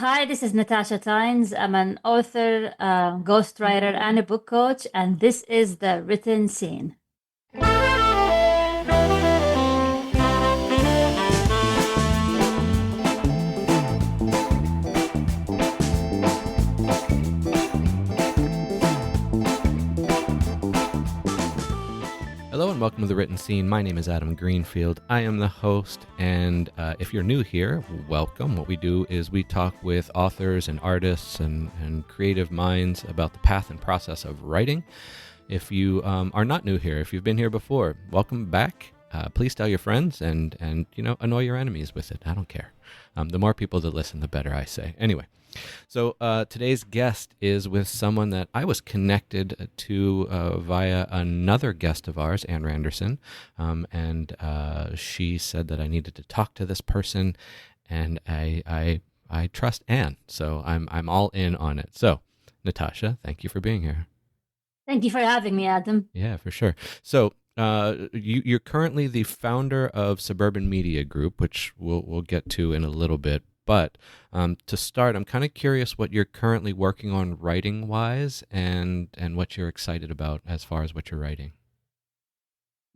Hi, this is Natasha Tynes. I'm an author, ghostwriter, and a book coach, and this is the written scene. Hello and welcome to The Written Scene. My name is Adam Greenfield. I am the host, and if you're new here, welcome. What we do is we talk with authors and artists and creative minds about the path and process of writing. If you are not new here, if you've been here before, welcome back. Please tell your friends and annoy your enemies with it. I don't care. The more people that listen, the better, I say. Anyway. So today's guest is with someone that I was connected to via another guest of ours, Ann Randerson, and she said that I needed to talk to this person, and I trust Ann, so I'm all in on it. So, Natasha, thank you for being here. Thank you for having me, Adam. Yeah, for sure. So. You're currently the founder of Suburban Media Group, which we'll get to in a little bit. But to start, I'm kind of curious what you're currently working on writing-wise and what you're excited about as far as what you're writing.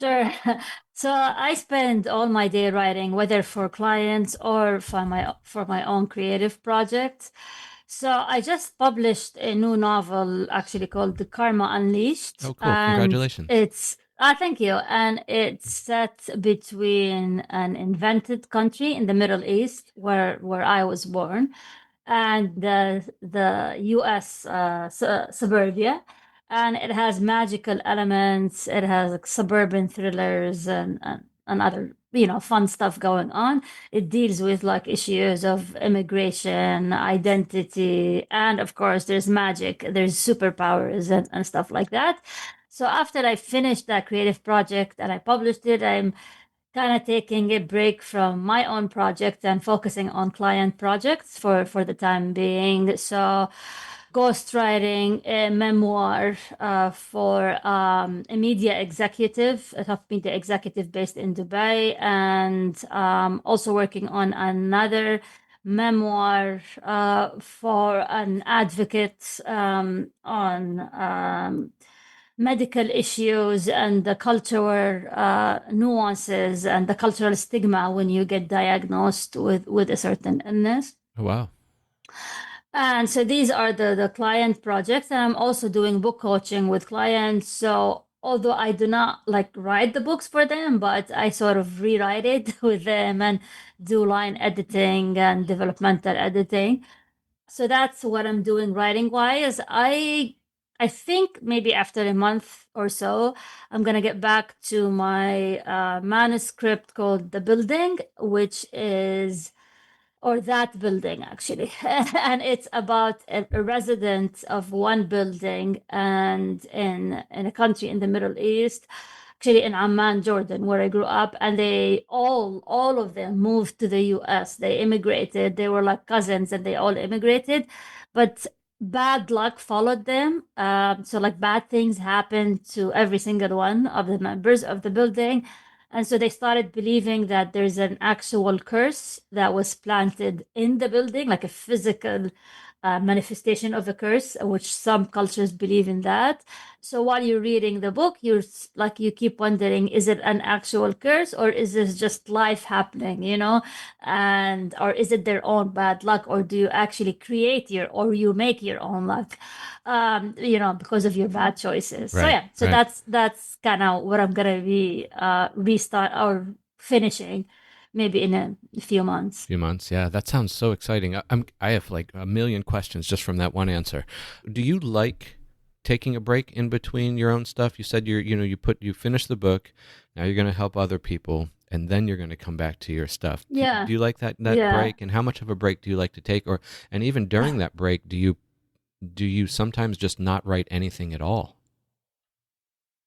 Sure. So I spend all my day writing, whether for clients or for my own creative projects. So I just published a new novel actually called The Karma Unleashed, Oh, cool. and Congratulations. it's thank you. And it's set between an invented country in the Middle East where I was born and the US suburbia, and it has magical elements. It has like, suburban thrillers and other fun stuff going on. It deals with like issues of immigration, identity, and of course there's magic, there's superpowers and stuff like that. So after I finished that creative project and I published it, I'm kind of taking a break from my own project and focusing on client projects for the time being. So ghostwriting a memoir for a media executive, a top media executive based in Dubai, and also working on another memoir for an advocate on medical issues and the cultural nuances and the cultural stigma when you get diagnosed with a certain illness. Oh, wow. And so these are the client projects. And I'm also doing book coaching with clients. So although I do not like write the books for them, but I sort of rewrite it with them and do line editing and developmental editing. So that's what I'm doing writing wise. I think maybe after a month or so, I'm gonna get back to my manuscript called The Building, which is or that building actually. And it's about a resident of one building and in a country in the Middle East, actually in Amman, Jordan, where I grew up, and they all of them moved to the US. They immigrated. They were like cousins and they all immigrated, but bad luck followed them. So like bad things happened to every single one of the members of the building. And so they started believing that there's an actual curse that was planted in the building, like a physical manifestation of a curse, which some cultures believe in that. So while you're reading the book, you keep wondering, is it an actual curse or is this just life happening, And or is it their own bad luck, or do you actually or you make your own luck? Because of your bad choices. So Right, yeah, so right. that's kind of what I'm gonna be restart or finishing maybe in a few months. Few months. Yeah, that sounds so exciting. I have like a million questions just from that one answer. Do you like taking a break in between your own stuff? You said you finish the book, now you're going to help other people, and then you're going to come back to your stuff. Yeah, Do you like that yeah. break, and how much of a break do you like to take? And even during that break, do you sometimes just not write anything at all?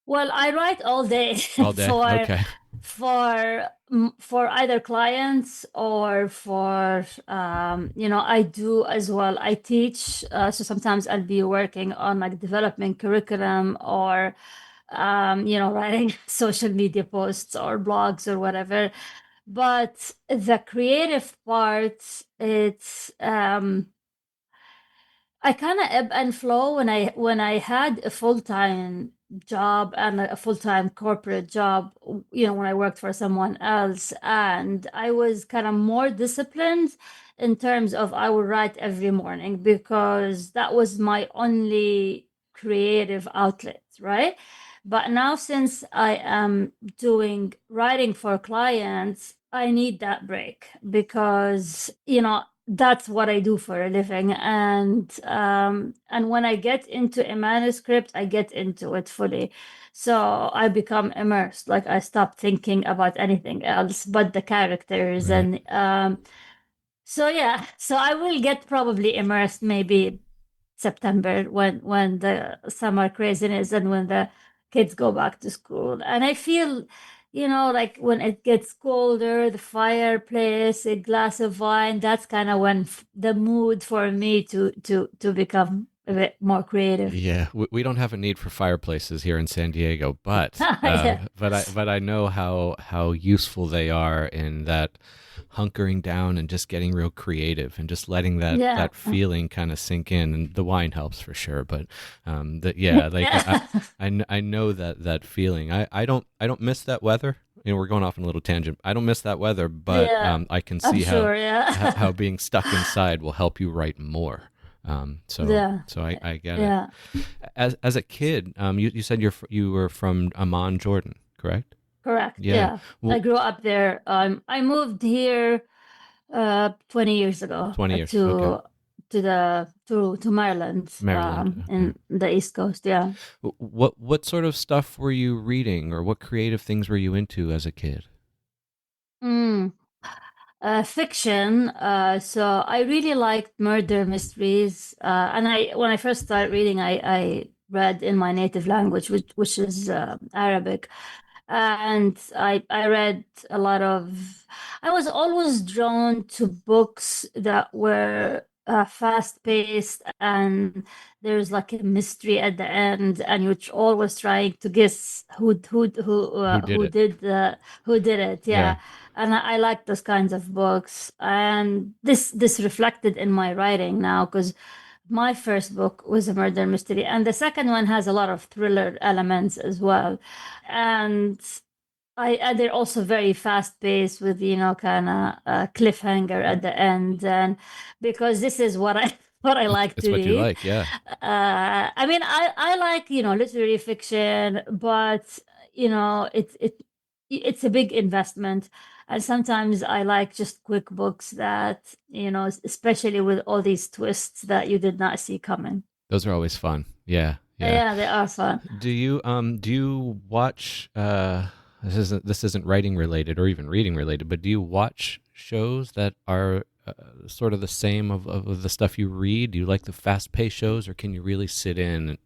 Well, I write all day All day. for Okay. for either clients or for I do as well. I teach, so sometimes I'll be working on like developing curriculum or writing social media posts or blogs or whatever. But the creative part, it's I kind of ebb and flow. When I had a full-time job and a full-time corporate job, when I worked for someone else, and I was kind of more disciplined in terms of I would write every morning because that was my only creative outlet, right? But now since I am doing writing for clients, I need that break because, that's what I do for a living. And when I get into a manuscript, I get into it fully. So I become immersed. Like I stop thinking about anything else but the characters. Right. So yeah, so I will get probably immersed maybe September when the summer craziness and when the kids go back to school. And I feel, like when it gets colder, the fireplace, a glass of wine, that's kind of when the mood for me to become a bit more creative. Yeah, we don't have a need for fireplaces here in San Diego, but Yeah. I know how useful they are in that hunkering down and just getting real creative and just letting Yeah. that feeling kind of sink in. And the wine helps for sure, but yeah, like Yeah. I know that feeling. I don't miss that weather. We're going off on a little tangent. I don't miss that weather, but Yeah. I can I'm see sure. how Yeah. being stuck inside will help you write more. So Yeah. I get it. Yeah. As a kid, you said you were from Amman, Jordan, correct? Correct. Yeah. Yeah. I Well, grew up there. I moved here 20 years ago 20 years. Okay. to Maryland, Maryland. Okay. in the East Coast. Yeah. What sort of stuff were you reading, or what creative things were you into as a kid? Mm. Fiction. So I really liked murder mysteries. And when I first started reading, I read in my native language, which is Arabic. And I read a lot of. I was always drawn to books that were fast paced, and there's like a mystery at the end, and you're always trying to guess Who did it? who did it. Yeah. Yeah, and I like those kinds of books, and this reflected in my writing now because my first book was a murder mystery, and the second one has a lot of thriller elements as well. And they're also very fast paced with, kind of a cliffhanger at the end. And because this is what I what I like It's to what you read. like. Yeah. I mean, I like, literary fiction, but it's a big investment. And sometimes I like just quick books that, especially with all these twists that you did not see coming. Those are always fun. Yeah. Yeah. Yeah, they are fun. Do you watch this isn't writing related or even reading related, but do you watch shows that are sort of the same of the stuff you read? Do you like the fast paced shows, or can you really sit in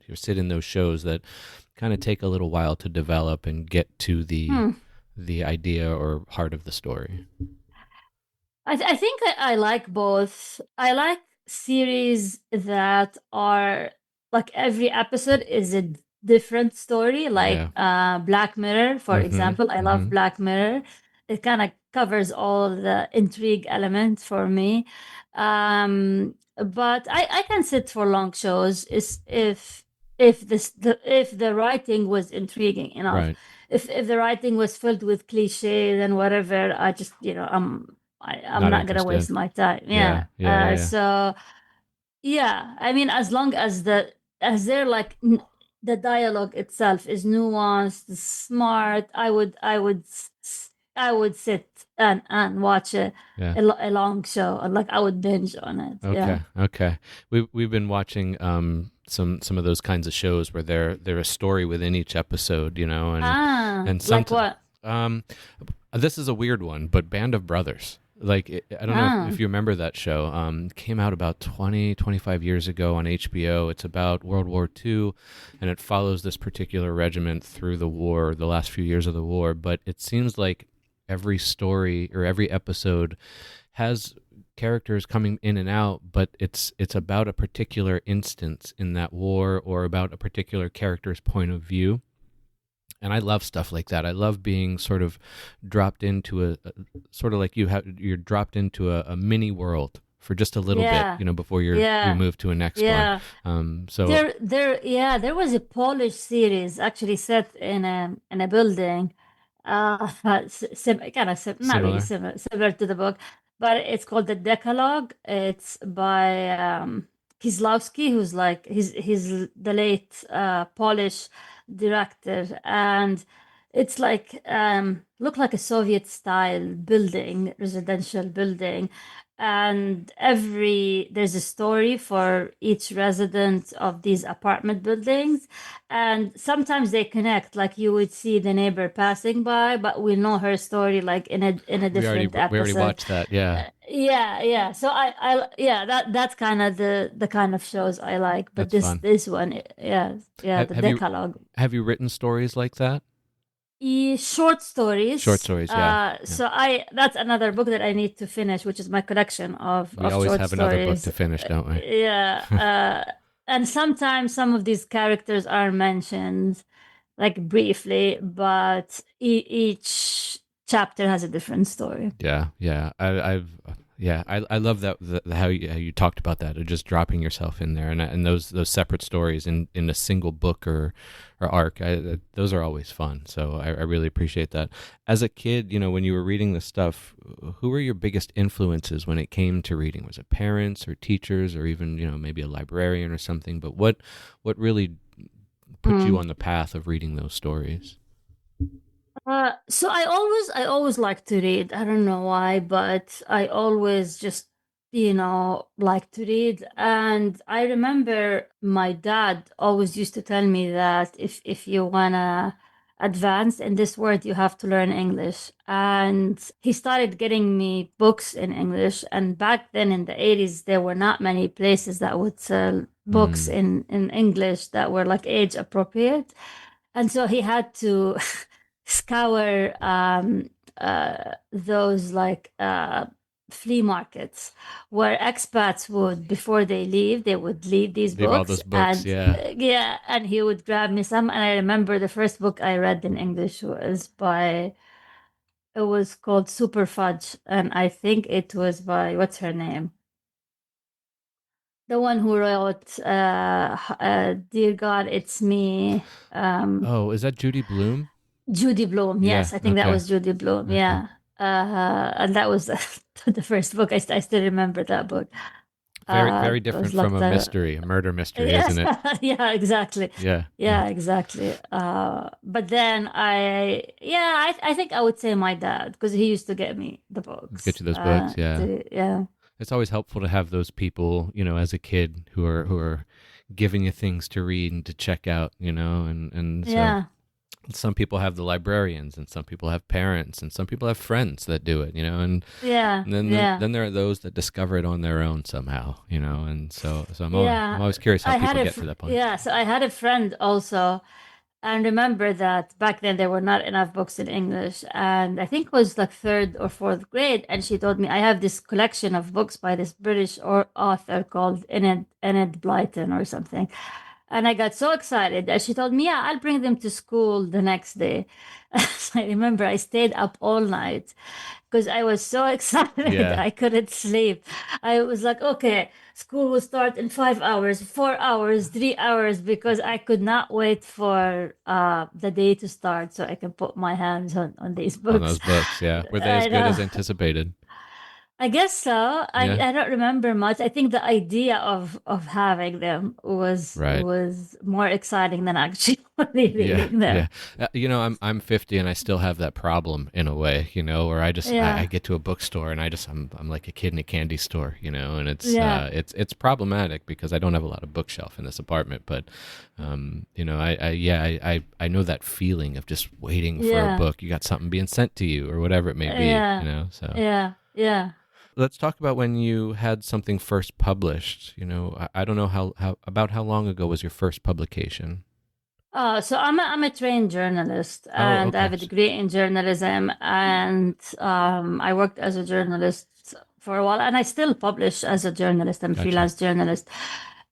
those shows that kind of take a little while to develop and get to Hmm. the idea or heart of the story? I think I like both. I like series that are like every episode is a different story, like Yeah. Black Mirror, for Mm-hmm. example. I love Mm-hmm. Black Mirror. It kind of covers all the intrigue elements for me. But I can sit for long shows is if the writing was intriguing enough. Right. If the writing was filled with cliches and whatever, I just, I'm Not not gonna interested. waste my time. Yeah. Yeah. Yeah. Yeah. Yeah. So yeah, I mean, as long as as they're like the dialogue itself is nuanced, smart, I would sit and watch Yeah. a long show. Like I would binge on it. Yeah. Okay, okay. We've been watching some of those kinds of shows where they're a story within each episode, and some Like what? um this is a weird one, but Band of Brothers. Like I don't know if Ah, you remember that show. Came out about 20, 25 years ago on HBO. It's about World War II, and it follows this particular regiment through the war, the last few years of the war. But it seems like every story or every episode has characters coming in and out, but it's about a particular instance in that war or about a particular character's point of view. And I love stuff like that. I love being sort of dropped into sort of like you're dropped into a mini world for just a little bit, Yeah, before you yeah, move to a next one. yeah. So Yeah, there was a Polish series actually set in a building, kind of not really similar. similar to the book, but it's called the Decalogue. It's by Kieslowski, who's like he's the late Polish director, and it's like look like a Soviet style building, residential building, and there's a story for each resident of these apartment buildings, and sometimes they connect, like you would see the neighbor passing by, but we know her story like in a different We already episode. watched that. Yeah, Yeah, so yeah, that's kind of the kind of shows I like, but that's this fun. this one, yeah, Have, the have you Decalogue. have you written stories like that? Short Short stories. stories, yeah. Yeah. So I that's another book that I need to finish, which is my collection We of always short have another book stories. to finish, don't we? Yeah, and sometimes some of these characters are mentioned like briefly, but each chapter has a different story. Yeah, yeah. I love that how you talked about that, of just dropping yourself in there, and those separate stories in a single book or arc. Those are always fun. So I really appreciate that. As a kid, when you were reading this stuff, who were your biggest influences when it came to reading? Was it parents or teachers or even maybe a librarian or something? But what really put you Mm. on the path of reading those stories? So I always like to read. I don't know why, but I always just, like to read. And I remember my dad always used to tell me that if you wanna advance in this world, you have to learn English. And he started getting me books in English. And back then in the 80s, there were not many places that would sell books Mm, in English that were like age appropriate. And so he had to scour those like flea markets where expats would, before they leave, they would leave these leave all books, those books. and Yeah. yeah, and he would grab me some. And I remember the first book I read in English it was called Super Fudge, and I think it was by, what's her name? The one who wrote Dear God, It's Me. Oh, is that Judy Bloom? Judy Bloom. Yeah. Yes, I think that Okay. was Judy Bloom. Okay. Yeah. And that was the first book. I still remember that book. Very It was different from like a murder mystery, yes, isn't it? yeah, exactly. Yeah. Yeah. Yeah, exactly. But then I think I would say my dad, because he used to get me the Get books. you those books. Yeah. Yeah, It's always helpful to have those people, as a kid who are giving you things to read and to check out, and so yeah, some people have the librarians and some people have parents and some people have friends that do it, yeah, and then yeah. there are those that discover it on their own somehow, and so I'm Yeah, always curious how I had people a get to that point. yeah. So I had a friend also, and remember that back then there were not enough books in English, and I think it was like third or fourth grade, and she told me I have this collection of books by this British author called Enid Blyton or something, and I got so excited that she told me, "Yeah, I'll bring them to school the next day." So I remember I stayed up all night because I was so excited. Yeah. I couldn't sleep. I was like, okay, school will start in 5 hours, 4 hours, 3 hours, because I could not wait for the day to start so I can put my hands on these On those books. books, yeah. Were they as I good know. as anticipated? I guess so. Yeah. I don't remember much. I think the idea of having them Right. was more exciting than actually Yeah, reading them. yeah. I'm 50 and I still have that problem in a way, where I Yeah, get to a bookstore and I'm like a kid in a candy store, and yeah, it's problematic because I don't have a lot of bookshelf in this apartment, but I know that feeling of just waiting for a yeah, book. You got something being sent to you or whatever it may be, yeah, So yeah. let's talk about when you had something first published. I don't know how long ago was your first publication? So I'm a trained journalist, Oh, and I okay. have a degree in journalism, and I worked as a journalist for a while, and I still publish as a journalist. I'm a Gotcha. freelance journalist.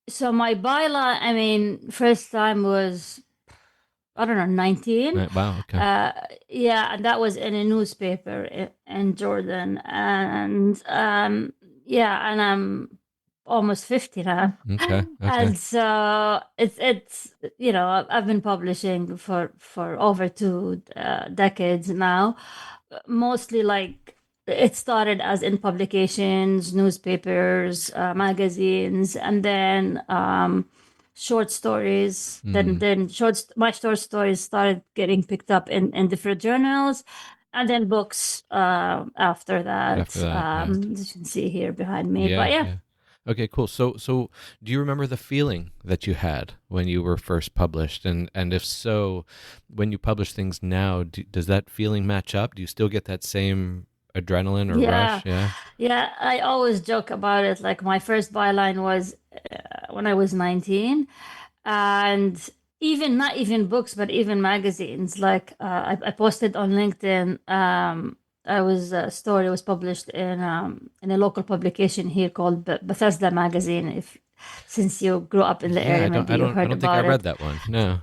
So my byline, I mean, first time was I don't know, 19. Right. Wow. Okay. Uh, yeah, and that was in a newspaper in Jordan. And yeah, and I'm almost 50 now. Okay. Okay. And so it's I've been publishing for over 2 decades now, mostly like it started as in publications, newspapers, magazines, and then short stories. Mm. My short stories started getting picked up in different journals, and then books after After that. that, yeah. As you can see here behind me. But Yeah, yeah, yeah. Okay, cool. So do you remember the feeling that you had when you were first published? And if so, when you publish things now, does that feeling match up? Do you still get that same adrenaline or yeah, rush? Yeah. yeah. I always joke about it. Like my first byline was when I was 19, and even not even books, but even magazines. Like I posted on LinkedIn. I was a story was published in a local publication here called Bethesda Magazine. If Since you grew up in the Yeah, area, maybe you I heard don't think I about read it. that one. No.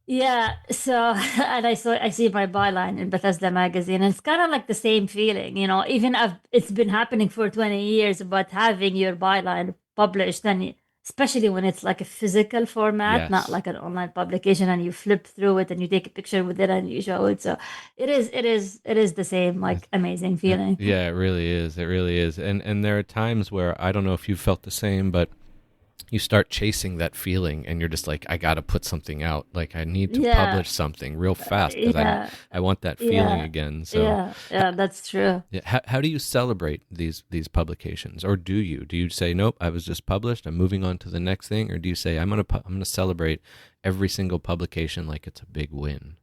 Yeah, so and I see my byline in Bethesda magazine, and it's kind of like the same feeling, even if it's been happening for 20 years, but having your byline published, and especially when it's like a physical format, not Yes. like an online publication, and you flip through it and you take a picture with it and you show it. So it is the same like amazing feeling. Yeah, it really is. It really is. And there are times where I don't know if you felt the same, but you start chasing that feeling and you're just like, I got to put something out. Like I need to Yeah, publish something real fast because yeah, I want that feeling yeah, again. So yeah, that's true. yeah, how do you celebrate these publications, or do you say nope, I was just published, I'm moving on to the next thing, or do you say I'm gonna celebrate every single publication like it's a big win?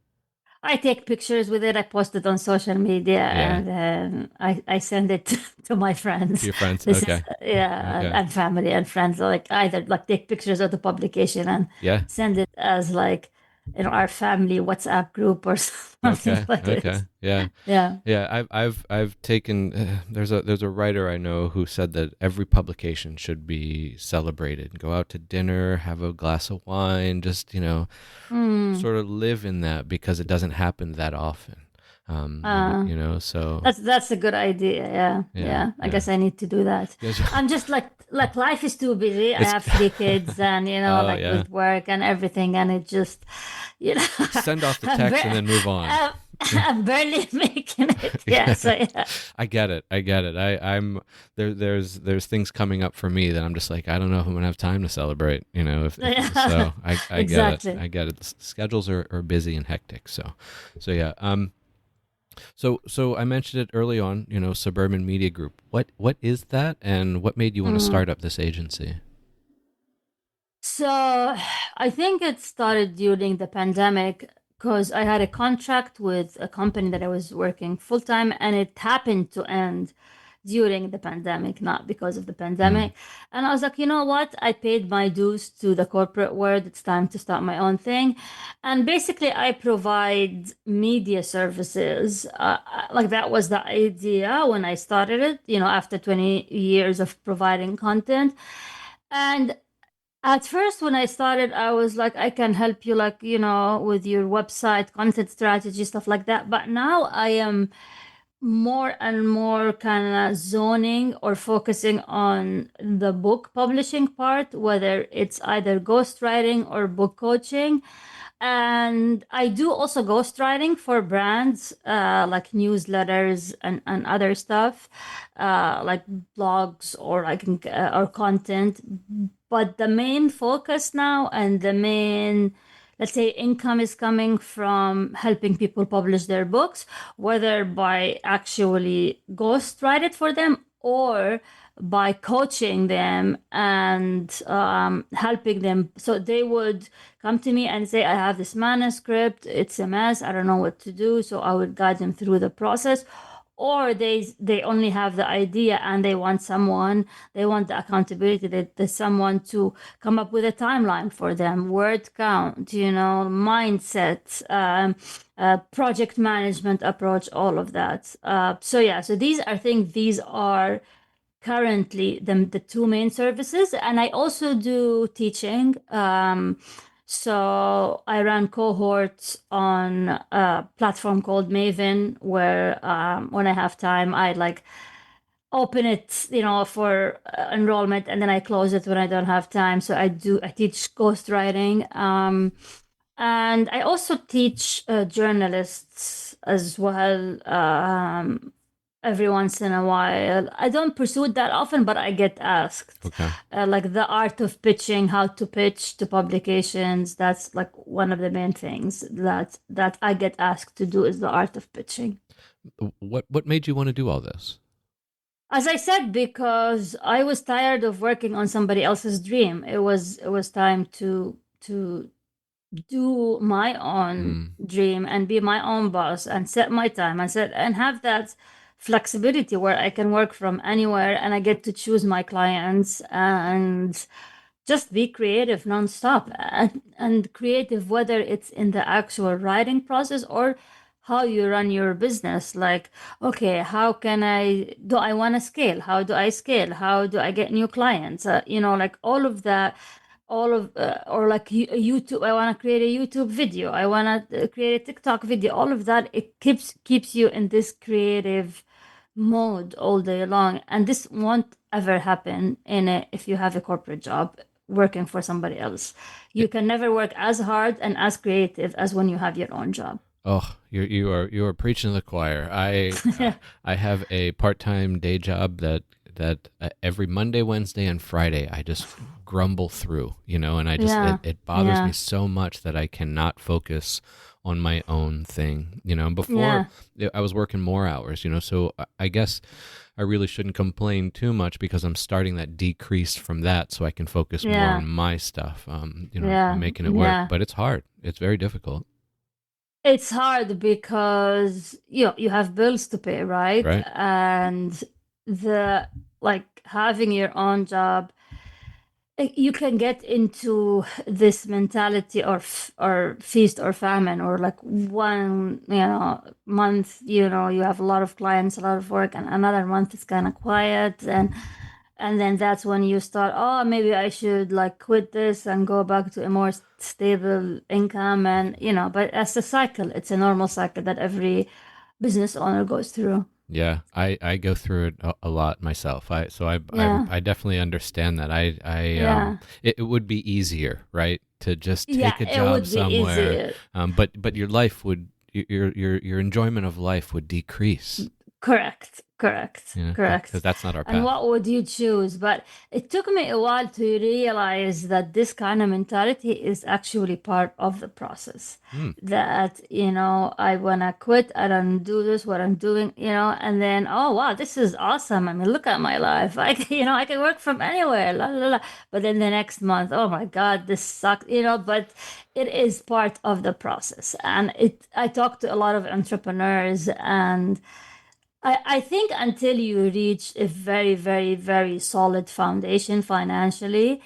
I take pictures with it. I post it on social media, Yeah, and then I send it to my to friends. your friends. This is Okay, yeah, okay, and family and friends. Like either like take pictures of the publication and yeah, send it as like in our family WhatsApp group or something okay, like okay, this. yeah. Yeah. Yeah, I've taken there's a writer I know who said that every publication should be celebrated. Go out to dinner, have a glass of wine, just Mm. sort of live in that because it doesn't happen that often. Uh, So that's a good idea. Yeah, yeah, yeah. I yeah. guess I need to do that. Yes. I'm just like life is too busy. I It's have 3 kids, and oh like yeah. with work and everything, and it just, you know, Send off the I'm, text and bar- then move on. I'm, I'm barely making it. Yeah. So Yeah. yeah, I get it. I get it. I'm there's things coming up for me that I'm just like I don't know if I'm gonna have time to celebrate. If yeah. so I get it. Exactly. I get it. Schedules are busy and hectic. So yeah. So I mentioned it early on. Suburban Media Group. What is that, and what made you want to Mm. start up this agency? So I think it started during the pandemic because I had a contract with a company that I was working full time, and it happened to end during the pandemic, not because of the Mm, pandemic. And I was like, you know what? I paid my dues to the corporate world. It's time to start my own thing. And basically, I provide media services. Like that was the idea when I started it, after 20 years of providing content. And at first, when I started, I was like, I can help you, like, with your website, content strategy, stuff like that. But now I am more and more kind of zoning or focusing on the book publishing part, whether it's either ghostwriting or book coaching. And I do also ghostwriting for brands, like newsletters and other stuff, like blogs or or content. But the main focus now and the main, let's say, income is coming from helping people publish their books, whether by actually ghostwrite it for them or by coaching them and helping them. So they would come to me and say, I have this manuscript, it's a mess, I don't know what to do. So I would guide them through the process. Or they only have the idea and they want the accountability, that there's someone to come up with a timeline for them, word count, mindset, project management approach, all of that. So yeah, so these are currently the two main services. And I also do teaching. So I ran cohorts on a platform called Maven, where when I have time, I like open it, for enrollment, and then I close it when I don't have time. So I teach ghostwriting. And I also teach journalists as well, every once in a while. I don't pursue it that often, but I get asked. Okay. Like the art of pitching, how to pitch to publications. That's like one of the main things that I get asked to do is the art of pitching. What made you want to do all this? As I said, because I was tired of working on somebody else's dream. It was time to do my own Mm, dream and be my own boss and set my time and have that flexibility where I can work from anywhere and I get to choose my clients and just be creative nonstop and creative, whether it's in the actual writing process or how you run your business. Like, okay, how can I want to scale? How do I scale? How do I get new clients? Like all of that, or like YouTube. I want to create a YouTube video. I want to create a TikTok video. All of that, it keeps you in this creative mode all day long, and this won't ever happen if you have a corporate job working for somebody else. yeah. You can never work as hard and as creative as when you have your own job. Oh, you are preaching to the choir. I have a part-time day job that every Monday, Wednesday, and Friday I just grumble through, and Yeah, it bothers me yeah, so much that I cannot focus on my own thing. And before yeah, I was working more hours, so I guess I really shouldn't complain too much because I'm starting that decrease from that so I can focus more yeah, on my stuff, yeah, making it work. yeah. But it's hard. It's very difficult, It's hard because you have bills to pay, right? right? And the like having your own job, you can get into this mentality or feast or famine, or like one month, you have a lot of clients, a lot of work, and another month is kind of quiet, and then that's when you start, oh, maybe I should like quit this and go back to a more stable income. And but as a cycle, it's a normal cycle that every business owner goes through. Yeah, I go through it a lot myself. Yeah, I definitely understand that. yeah, It would be easier, right, to just yeah, take a it job would be somewhere, easier. but your life would your enjoyment of life would decrease, Correct, correct, because correct. that's not our And path. what would you choose? But it took me a while to realize that this kind of mentality is actually part of the process. Hmm. That, I wanna quit, I don't do this, what I'm doing, and then, oh wow, this is awesome. I mean, look at my life. I can work from anywhere, la la la. But then the next month, oh my God, this sucks, but it is part of the process. And I talk to a lot of entrepreneurs, and I think until you reach a very, very, very solid foundation financially,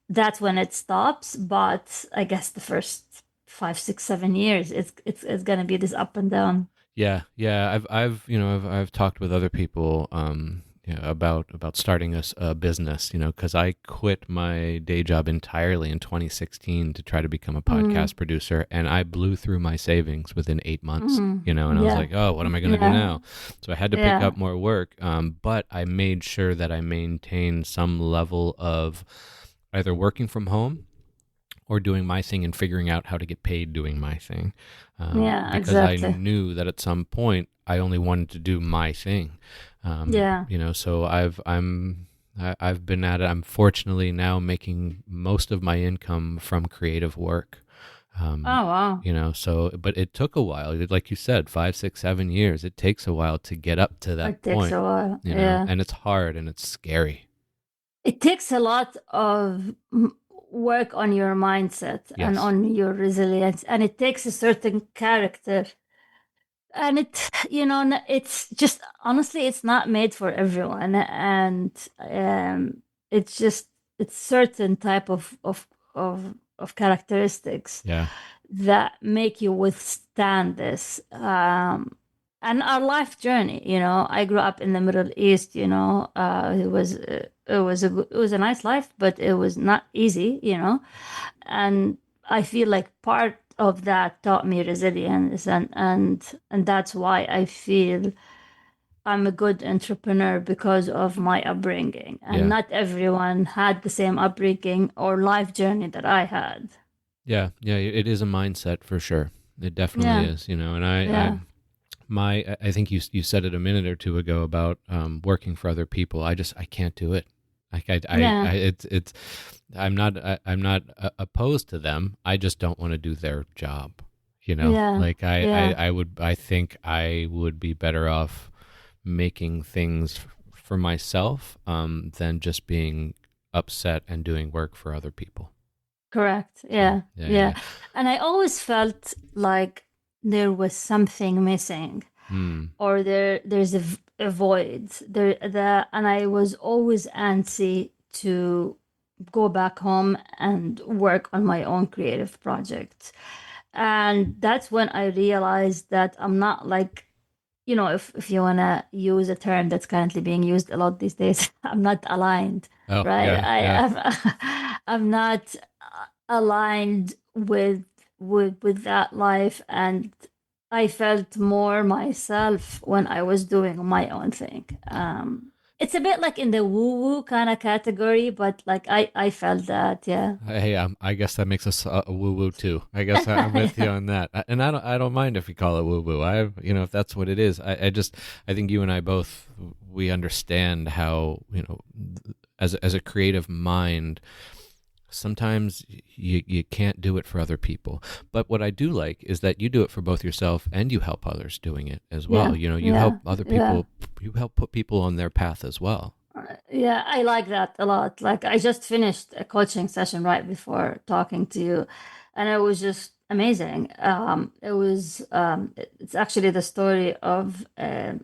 that's when it stops. But I guess the first 5, 6, 7 years, it's gonna be this up and down. Yeah, yeah. I've talked with other people, about starting a business, because I quit my day job entirely in 2016 to try to become a Mm, podcast producer, and I blew through my savings within 8 months, and I was yeah, like, oh, what am I going to do yeah, now? So I had to pick yeah, up more work, but I made sure that I maintained some level of either working from home or doing my thing and figuring out how to get paid doing my thing, yeah, because I exactly. knew that at some point I only wanted to do my thing. Yeah. So I've been at it. I'm fortunately now making most of my income from creative work. Oh wow. So but it took a while. Like you said, 5, 6, 7 years. It takes a while to get up to that It takes point. a while. Yeah. And it's hard and it's scary. It takes a lot of work on your mindset and Yes. on your resilience, and it takes a certain character. And it's just honestly, it's not made for everyone, and it's just it's certain type of characteristics Yeah. that make you withstand this. And our life journey, I grew up in the Middle East. It was a nice life, but it was not easy. And I feel like part of that taught me resilience, and that's why I feel I'm a good entrepreneur because of my upbringing. And Yeah. not everyone had the same upbringing or life journey that I had. Yeah. Yeah. It is a mindset for sure. It definitely Yeah, is, and yeah, I think you said it a minute or two ago about working for other people. I can't do it. Like yeah, it's I'm not opposed to them. I just don't want to do their job. yeah, Like yeah. I think I would be better off making things for myself than just being upset and doing work for other people. Correct. So Yeah, yeah, yeah, yeah. yeah. And I always felt like there was something missing, Hmm. or there's a void and I was always antsy to go back home and work on my own creative projects. And that's when I realized that I'm not like, if you want to use a term that's currently being used a lot these days, I'm not aligned, Oh right? yeah, yeah. I'm not aligned with that life, and I felt more myself when I was doing my own thing. It's a bit like in the woo-woo kind of category, but like I felt that, yeah. Hey, I guess that makes us a woo woo too. I guess I'm with you on that, and I don't mind if we call it woo woo. If that's what it is. I think you and I both we understand how as a creative mind, sometimes you can't do it for other people. But what I do like is that you do it for both yourself and you help others doing it as Yeah, well. You yeah, help other yeah. people. You help put people on their path as well. Yeah, I like that a lot. Like I just finished a coaching session right before talking to you, and it was just amazing. It's actually the story of a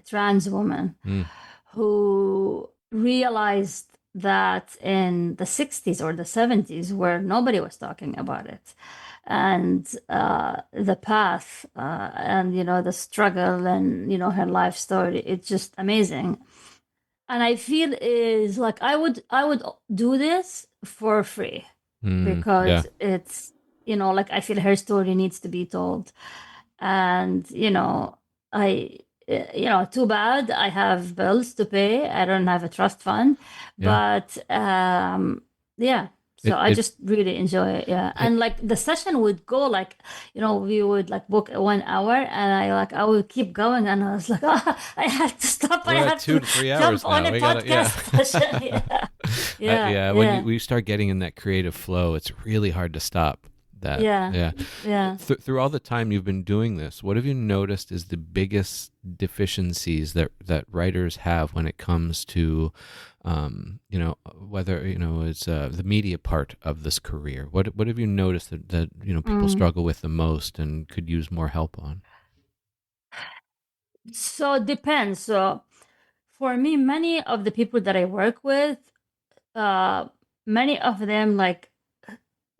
trans woman Mm, who realized that in the 60s or the 70s, where nobody was talking about it, and the path, and the struggle, and her life story, it's just amazing. And I feel is like I would do this for free yeah, because it's, like I feel her story needs to be told. And I too bad I have bills to pay. I don't have a trust fund, yeah. but yeah. So It I it just really enjoy it, yeah. I, And like the session would go like, we would like book a 1 hour, and I would keep going, and I was like, oh, I have to stop. I we're at have two to to three jump hours on now. a We gotta, yeah. podcast session. Yeah, yeah, Yeah, when yeah, we start getting in that creative flow, it's really hard to stop that. yeah, Yeah. yeah. Through all the time you've been doing this, what have you noticed is the biggest deficiencies that writers have when it comes to, whether it's the media part of this career? What have you noticed that people Mm. struggle with the most and could use more help on? So it depends. So for me, many of the people that I work with, uh, many of them like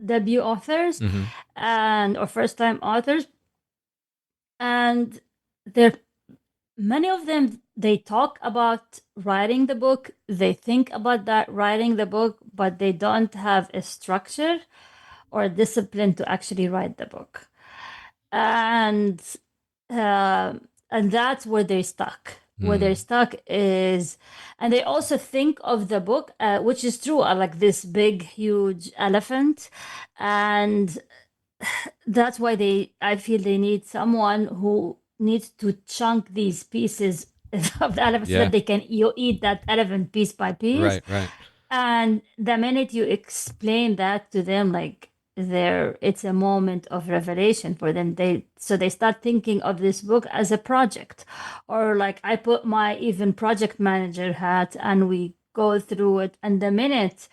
debut authors Mm-hmm. and or first time authors, and they're many of them, they talk about writing the book, they think about that writing the book, but they don't have a structure or a discipline to actually write the book. And uh, and that's where they're stuck. Where they're Mm. stuck is, and they also think of the book, which is true, like this big, huge elephant, and that's why I feel they need someone who needs to chunk these pieces of the elephant so that Yeah. they can eat that elephant piece by piece. Right. Right. And the minute you explain that to them, like it's a moment of revelation for them. They start thinking of this book as a project, or like I put my even project manager hat and we go through it. And the minute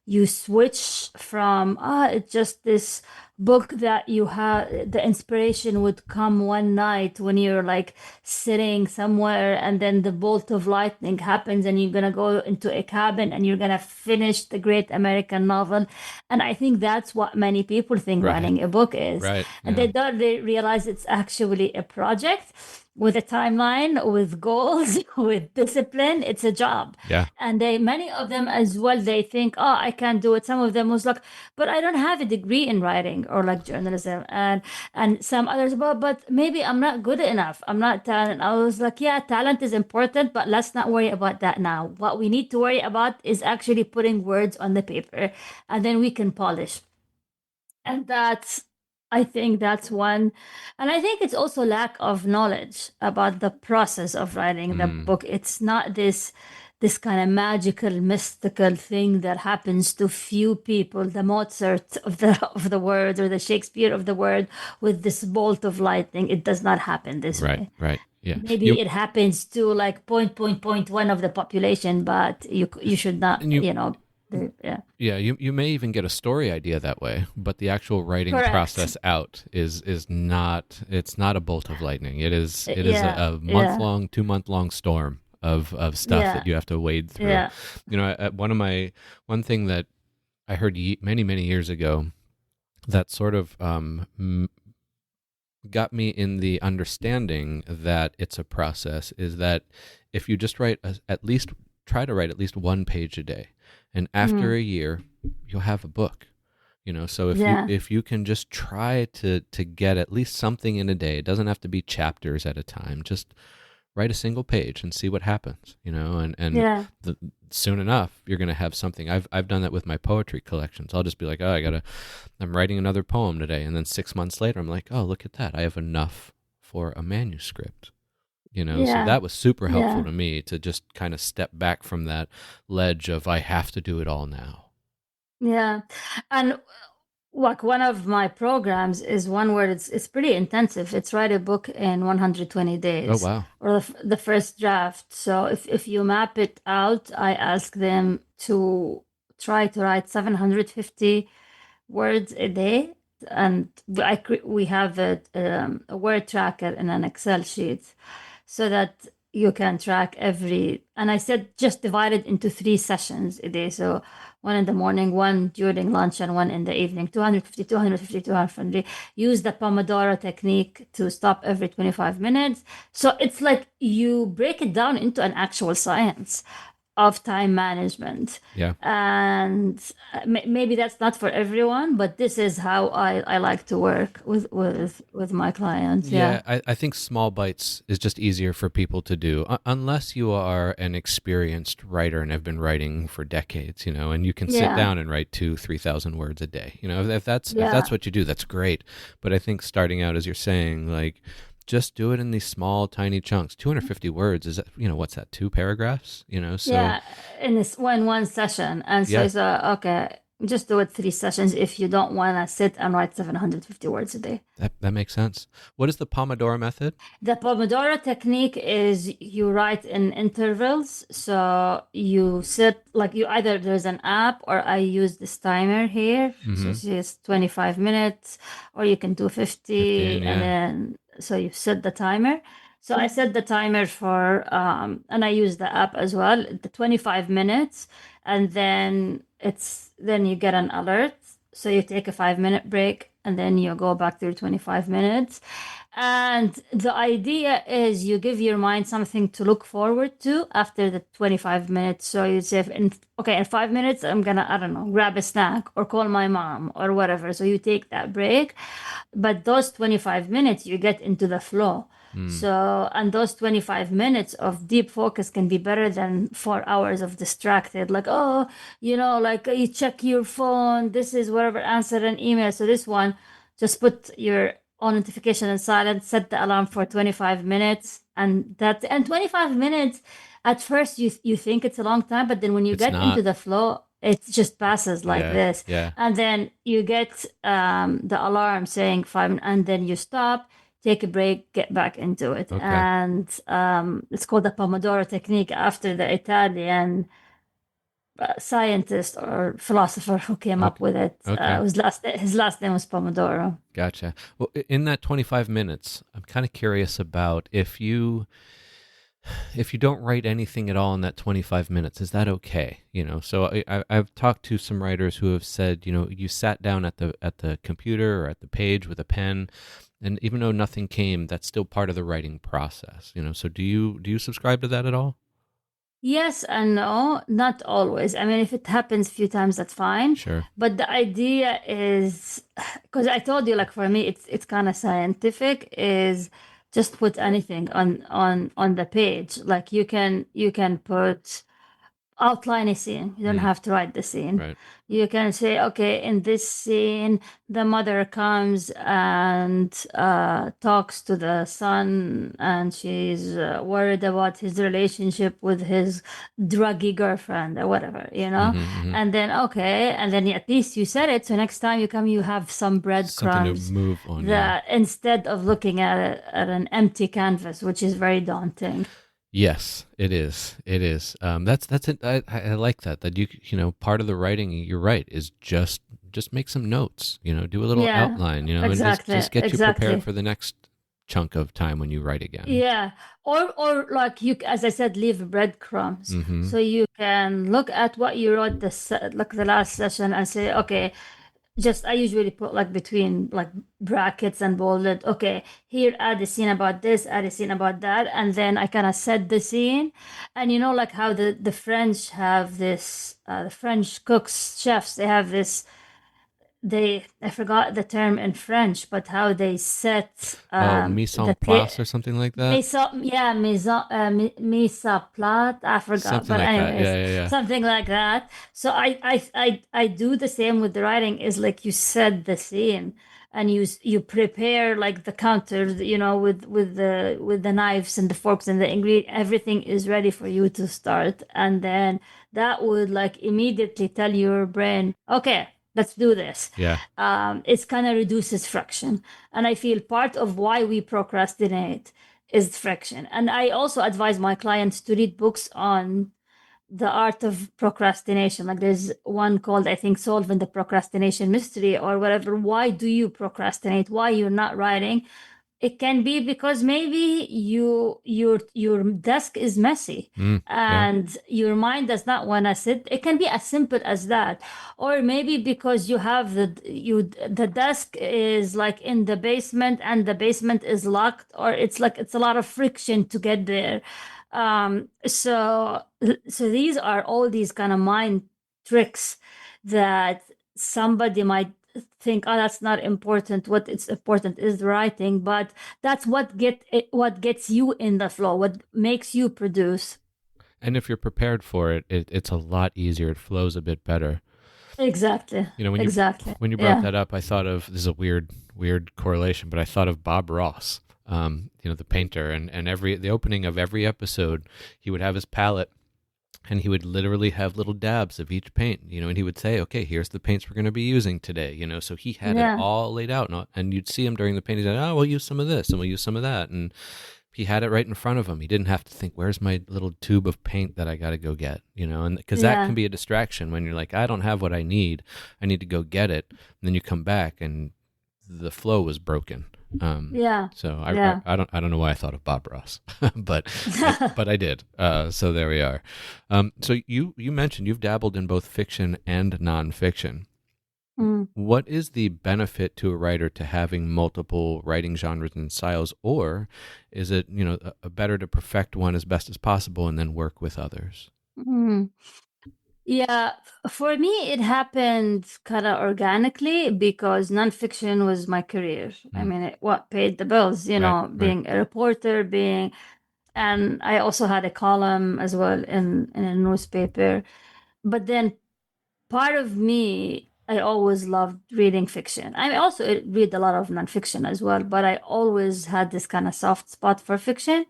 you switch from it's just this book that you have, the inspiration would come one night when you're like sitting somewhere, and then the bolt of lightning happens, and you're gonna go into a cabin and you're gonna finish the great American novel. And I think that's what many people think Right. writing a book is. Right. And Yeah. they don't realize it's actually a project with a timeline, with goals, with discipline. It's a job. Yeah. And they, many of them as well, they think, oh, I can't do it. Some of them was like, but I don't have a degree in writing or like journalism. And some others, but maybe I'm not good enough. I'm not talented. I was like, yeah, talent is important, but let's not worry about that now. What we need to worry about is actually putting words on the paper, and then we can polish. And that's, I think that's one. And I think it's also lack of knowledge about the process of writing the Mm. book. It's not this kind of magical, mystical thing that happens to few people, the Mozart of the word, or the Shakespeare of the word, with this bolt of lightning. It does not happen this Right. way. Right. Yeah. Maybe it happens to like point one of the population, but you should not, And you yeah. Yeah, you may even get a story idea that way, but the actual writing Correct. process out is not, it's not a bolt of lightning. It is Yeah, a month yeah, long, 2 month long storm of stuff that yeah, you have to wade through. yeah. One thing that I heard many years ago that sort of got me in the understanding that it's a process is that if you just at least try to write at least 1 page a day, and after Mm, a year you'll have a book. So if you yeah, if you can just try to get at least something in a day, it doesn't have to be chapters at a time. Just write a single page and see what happens. And yeah, soon enough you're going to have something. I've done that with my poetry collections. I'll just be like, oh, I'm writing another poem today, and then 6 months later I'm like, oh, look at that, I have enough for a manuscript. So yeah, that was super helpful yeah, to me to just kind of step back from that ledge of I have to do it all now. yeah. And like one of my programs is one where it's pretty intensive. It's write a book in 120 Oh, days, wow. or the first draft. So if you map it out, I ask them to try to write 750 words a day. And we have a word tracker in an Excel sheet, so that you can track every. And I said just divide it into 3 sessions a day. So one in the morning, one during lunch, and one in the evening. 250, 250, 250. Use the Pomodoro technique to stop every 25 minutes. So it's like you break it down into an actual science of time management. Yeah. And maybe that's not for everyone, but this is how I like to work with my clients. Yeah. Yeah, I think small bites is just easier for people to do, unless you are an experienced writer and have been writing for decades, and you can sit Yeah. down and write 2,000, 3,000 words a day. If that's Yeah. what you do, that's great. But I think starting out, as you're saying, like just do it in these small, tiny chunks. 250 words is that, what's that? 2 paragraphs. So Yeah, in this one session. And so yeah, it's okay, just do it 3 sessions if you don't want to sit and write 750 words a day. that makes sense. What is the Pomodoro method? The Pomodoro technique is you write in intervals. So you sit, like, you either, there's an app, or I use this timer here. So Mm-hmm. it's just 25 minutes, or you can do 50, 15. and Yeah. then so you set the timer. So I set the timer for, and I use the app as well, the 25 minutes, and then you get an alert. So you take a 5 minute break, and then you go back to your 25 minutes. And the idea is you give your mind something to look forward to after the 25 minutes. So you say, in 5 minutes, I'm gonna, I don't know, grab a snack or call my mom or whatever. So you take that break. But those 25 minutes, you get into the flow. Mm. So, and those 25 minutes of deep focus can be better than 4 hours of distracted, like, oh, like you check your phone, this is whatever, answer an email. So this one, just put your on notification and silent, set the alarm for 25 minutes, and 25 minutes, at first you think it's a long time, but then when you It's get into not. the flow, it just passes like Yeah. this. Yeah. And then you get the alarm saying 5, and then you stop, take a break, get back into it. Okay. And it's called the Pomodoro technique, after the Italian scientist or philosopher who came up Okay. with it. Okay. His last name was Pomodoro. Gotcha. Well, in that 25 minutes, I'm kind of curious about if you don't write anything at all in that 25 minutes, is that okay? So I've talked to some writers who have said, you sat down at the computer or at the page with a pen, and even though nothing came, that's still part of the writing process. So do you subscribe to that at all? Yes and no, not always. I mean, if it happens a few times, that's fine. Sure. But the idea is, because I told you, like for me, it's kind of scientific, is just put anything on the page. Like you can put outline a scene. You don't Mm, have to write the scene. right. You can say, okay, in this scene, the mother comes and talks to the son, and she's worried about his relationship with his druggy girlfriend or whatever, you know? Mm-hmm, mm-hmm. And then, okay, and then at least you said it. So next time you come, you have some Something to breadcrumbs move on. Yeah. that instead of looking at an empty canvas, which is very daunting. Yes, it is. It is. That's it. I like that. That part of the writing. You're right. Is just make some notes. Do a little Yeah, outline. And just exactly, just get you prepared exactly. for the next chunk of time when you write again. Yeah, or like you, as I said, leave breadcrumbs Mm-hmm. so you can look at what you wrote like the last session and say, okay, just I usually put like between like brackets and bolded. Okay, here add a scene about this, add a scene about that, and then I kind of set the scene. And like how the French have this, the French cooks, chefs, they have this, I forgot the term in French, but how they set Oh, mise en the place or something like that. Mesa plat. I forgot, Something but like that. Yeah, anyways, yeah, yeah. something like that. So I do the same with the writing. Is like you set the scene and you prepare like the counters, with the knives and the forks and the ingredient. Everything is ready for you to start, and then that would like immediately tell your brain, okay, let's do this. Yeah. It's kind of reduces friction. And I feel part of why we procrastinate is friction. And I also advise my clients to read books on the art of procrastination. Like there's one called, I think, Solving the Procrastination Mystery or whatever. Why do you procrastinate? Why you're not writing? It can be because maybe your desk is messy Mm, yeah. and your mind does not want to sit. It can be as simple as that. Or maybe because the desk is like in the basement and the basement is locked, or it's a lot of friction to get there. So these are all these kind of mind tricks that somebody might think, oh, that's not important. What it's important is the writing, but that's what gets you in the flow, what makes you produce. And if you're prepared for it, it's a lot easier. It flows a bit better. Exactly. You know, when you Exactly. when you brought Yeah. that up, I thought of this is a weird correlation, but I thought of Bob Ross, the painter, and the opening of every episode, he would have his palette, and he would literally have little dabs of each paint, and he would say, okay, here's the paints we're going to be using today, so he had it Yeah. all laid out, and you'd see him during the painting, oh, we'll use some of this and we'll use some of that, and he had it right in front of him. He didn't have to think, where's my little tube of paint that I got to go get, and because that can Yeah. be a distraction when you're like, I don't have what I need to go get it, and then you come back and the flow was broken. Yeah. So Yeah. I don't know why I thought of Bob Ross, but I did. So there we are. So you mentioned you've dabbled in both fiction and nonfiction. Mm. What is the benefit to a writer to having multiple writing genres and styles, or is it better to perfect one as best as possible and then work with others? Mm. Yeah, for me, it happened kind of organically because nonfiction was my career. I Mm, mean, what paid the bills, right, right. being a reporter, and I also had a column as well in a newspaper. But then part of me, I always loved reading fiction. I also read a lot of nonfiction as well, but I always had this kind of soft spot for fiction.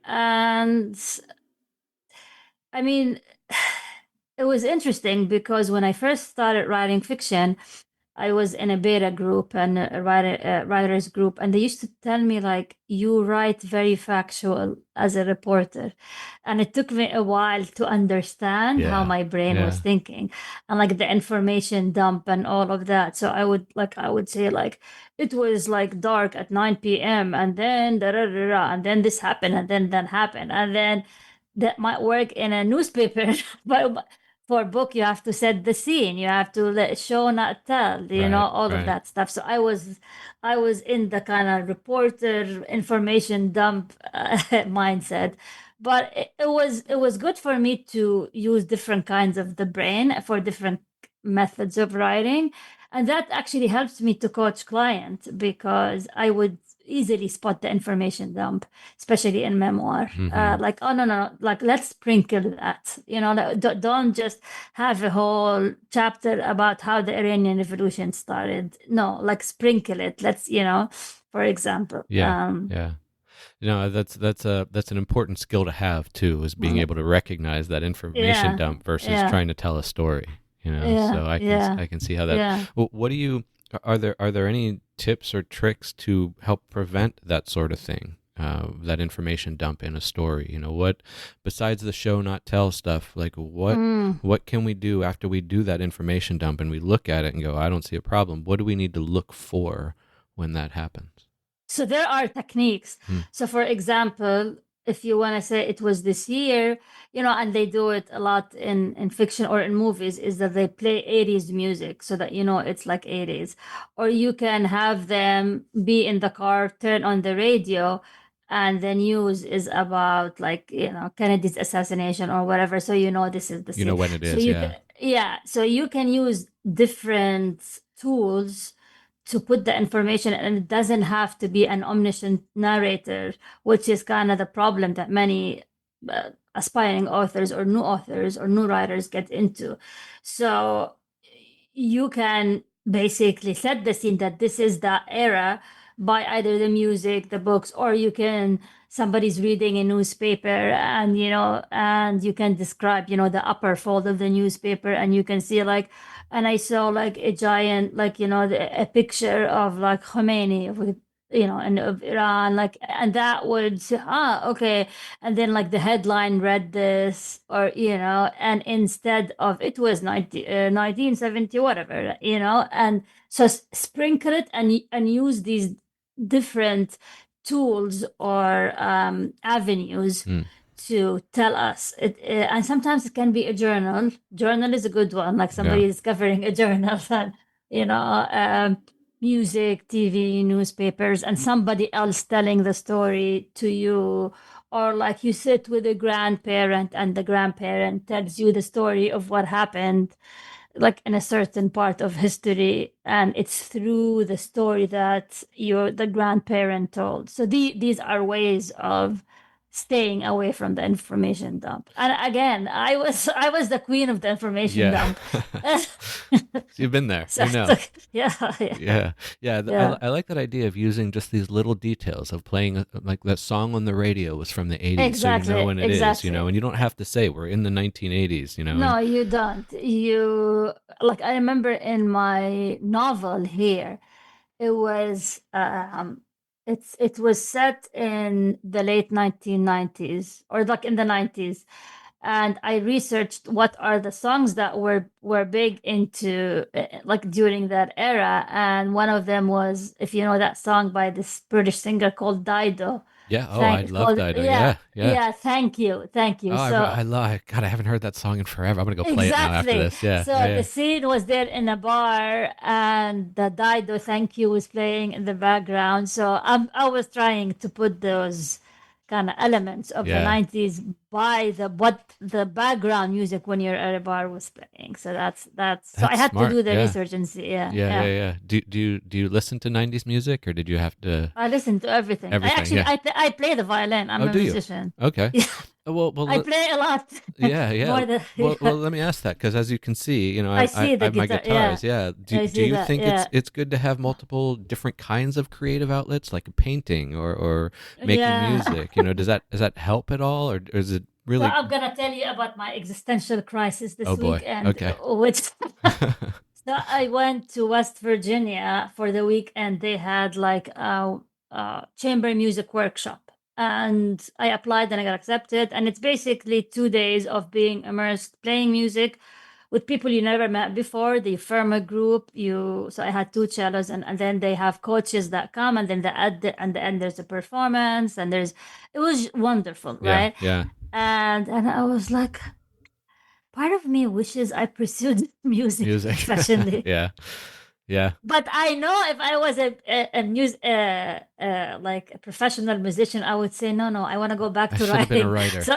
And I mean, it was interesting because when I first started writing fiction, I was in a beta group and writers group, and they used to tell me like, you write very factual as a reporter, and it took me a while to understand how Yeah. my brain was Yeah. thinking, and like the information dump and all of that. So I would say like, it was like dark at 9 p.m. and then da, da, da, da, and then this happened and then that happened, and then that might work in a newspaper, but for a book you have to set the scene, you have to let show not tell, Right. all of Right. that stuff. So I was in the kind of reporter information dump mindset, but it was good for me to use different kinds of the brain for different methods of writing, and that actually helps me to coach clients because I would easily spot the information dump, especially in memoir. Mm-hmm. Like, oh no, no, like let's sprinkle that. Like, don't just have a whole chapter about how the Iranian Revolution started. No, like sprinkle it. Let's, for example. Yeah. Yeah. That's an important skill to have too, is being able to recognize that information Yeah, dump versus yeah, trying to tell a story. yeah, So yeah, I can see how that. yeah. Well, what do you are there any tips or tricks to help prevent that sort of thing? That information dump in a story. What besides the show not tell stuff, like Mm. what can we do after we do that information dump and we look at it and go, I don't see a problem. What do we need to look for when that happens? So there are techniques. Hmm. So, for example, if you want to say it was this year, and they do it a lot in fiction or in movies, is that they play 80s music so that it's like 80s. Or you can have them be in the car, turn on the radio, and the news is about like, Kennedy's assassination or whatever. So this is the You know scene. when it So is, you can, yeah. yeah. So you can use different tools to put the information, and it doesn't have to be an omniscient narrator, which is kind of the problem that many aspiring authors or new writers get into. So you can basically set the scene that this is the era by either the music, the books, or you can somebody's reading a newspaper, and you can describe the upper fold of the newspaper, and you can see like, and I saw like a giant, like a picture of like Khomeini with and of Iran, like, and that would say, okay, and then like the headline read this, or and instead of it was 1970 whatever, and so sprinkle it and use these different tools or avenues Hmm. to tell us it, and sometimes it can be a journal is a good one, like Yeah. somebody discovering a journal, and you know um, music, TV, newspapers, and somebody else telling the story to you, or like you sit with a grandparent and the grandparent tells you the story of what happened like in a certain part of history, and it's through the story that the grandparent told. So these are ways of staying away from the information dump. And again, I was the queen of the information Yeah. dump. You've been there. So You know. yeah, yeah, Yeah. Yeah. yeah, I like that idea of using just these little details of playing, like that song on the radio was from the 80s. So you know exactly, when it is, exactly. and you don't have to say we're in the 1980s, and No, you don't. You like, I remember in my novel here, it was it was set in the late 1990s, or like in the 90s, and I researched what are the songs that were big into like during that era, and one of them was, if you know that song by this British singer called Dido. yeah. Oh, I It's love called, that. yeah, Yeah. Yeah. yeah, thank you. Oh, So God, I haven't heard that song in forever. I'm gonna go play it now after exactly. this. Yeah. So the Yeah. scene was there in a bar, and the Dido "Thank You" was playing in the background. So I was trying to put those kind of elements of the Yeah. 90s by the background music when you're at a bar was playing. So that's so I That's had to smart. do the Yeah. research and see. Yeah, Yeah. Yeah. yeah. Yeah. Do you listen to 90s music, or did you have to I listen to everything. I everything? actually Yeah. I play the violin. I'm Oh, a do you? musician. Okay. Yeah, I Well, play a lot. yeah, yeah. More than Well, let me ask that, because as you can see, I I see I the have my guitar. Yeah, guitars. Yeah. I Do see you that. think Yeah. it's good to have multiple different kinds of creative outlets, like painting or making Yeah. music? Does that help at all, or is it So really? I'm gonna tell you about my existential crisis Oh this boy. week, and Okay. which So I went to West Virginia for the weekend. They had like a chamber music workshop, and I applied and I got accepted. And it's basically 2 days of being immersed, playing music with people you never met before. They form a group. So I had two cellos, and then they have coaches that come, and then at the end there's a performance, and it was wonderful, Yeah, right? yeah. And I was like, part of me wishes I pursued music Music. professionally. Yeah, yeah. But I know if I was like a professional musician, I would say no. I want to go back I to should have been a writing. writer. So